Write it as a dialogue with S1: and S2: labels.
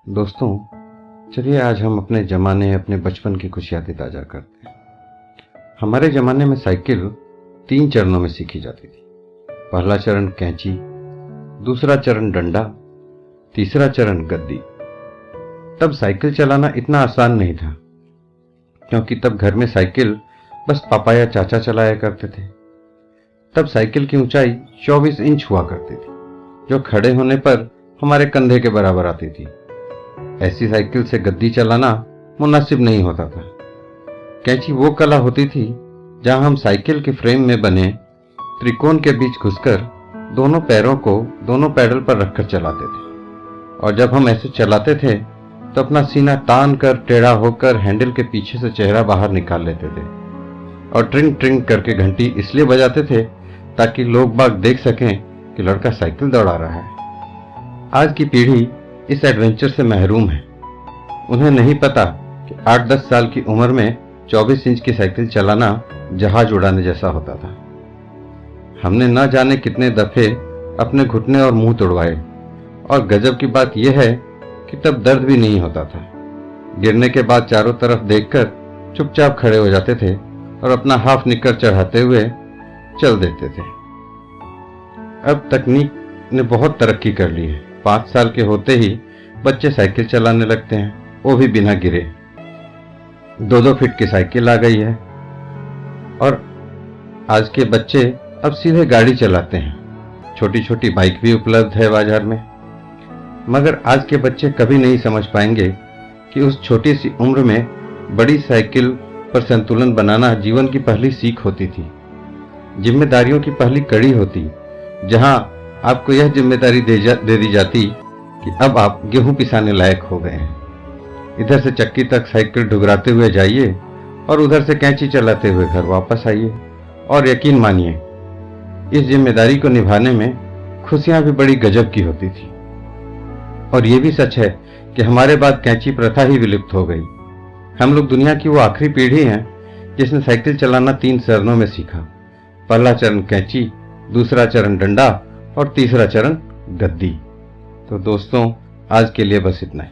S1: दोस्तों, चलिए आज हम अपने ज़माने, अपने बचपन की कुछ यादें ताज़ा करते हैं। हमारे ज़माने में साइकिल 3 चरणों में सीखी जाती थी। पहला चरण कैंची, दूसरा चरण डंडा, तीसरा चरण गद्दी। तब साइकिल चलाना इतना आसान नहीं था, क्योंकि तब घर में साइकिल बस पापा या चाचा चलाया करते थे। तब साइकिल की ऊंचाई 24 इंच हुआ करती थी, जो खड़े होने पर हमारे कंधे के बराबर आती थी। ऐसी साइकिल से गद्दी चलाना मुनासिब नहीं होता था। कैंची वो कला होती थी जहां हम साइकिल के फ्रेम में बने त्रिकोण के बीच घुसकर दोनों पैरों को दोनों पैडल पर रखकर चलाते थे। और जब हम ऐसे चलाते थे तो अपना सीना तान कर टेढ़ा होकर हैंडल के पीछे से चेहरा बाहर निकाल लेते थे और ट्रिंग ट्रिंग करके घंटी इसलिए बजाते थे ताकि लोग बाग देख सकें कि लड़का साइकिल दौड़ा रहा है। आज की पीढ़ी इस एडवेंचर से महरूम है। उन्हें नहीं पता कि 8-10 साल की उम्र में 24 इंच की साइकिल चलाना जहाज उड़ाने जैसा होता था। हमने न जाने कितने दफे अपने घुटने और मुंह तोड़वाए, और गजब की बात यह है कि तब दर्द भी नहीं होता था। गिरने के बाद चारों तरफ देखकर चुपचाप खड़े हो जाते थे और अपना हाफ निक्कर चढ़ाते हुए चल देते थे। अब तकनीक ने बहुत तरक्की कर ली है। 5 साल के होते ही बच्चे साइकिल चलाने लगते हैं, वो भी बिना गिरे। 2-2 फीट की साइकिल आ गई है और आज के बच्चे अब सीधे गाड़ी चलाते हैं। छोटी छोटी बाइक भी उपलब्ध है बाजार में। मगर आज के बच्चे कभी नहीं समझ पाएंगे कि उस छोटी सी उम्र में बड़ी साइकिल पर संतुलन बनाना जीवन की पहली सीख होती थी, जिम्मेदारियों की पहली कड़ी होती, जहां आपको यह जिम्मेदारी दे दी जाती कि अब आप गेहूं पिसाने लायक हो गए हैं। इधर से चक्की तक साइकिल डुगराते हुए जाइए और उधर से कैंची चलाते हुए घर वापस आइए। और यकीन मानिए, इस जिम्मेदारी को निभाने में खुशियां भी बड़ी गजब की होती थी। और ये भी सच है कि हमारे बाद कैंची प्रथा ही विलुप्त हो गई। हम लोग दुनिया की वो आखिरी पीढ़ी हैं जिसने साइकिल चलाना 3 चरणों में सीखा। पहला चरण कैंची, दूसरा चरण डंडा और तीसरा चरण गद्दी। तो दोस्तों, आज के लिए बस इतना ही।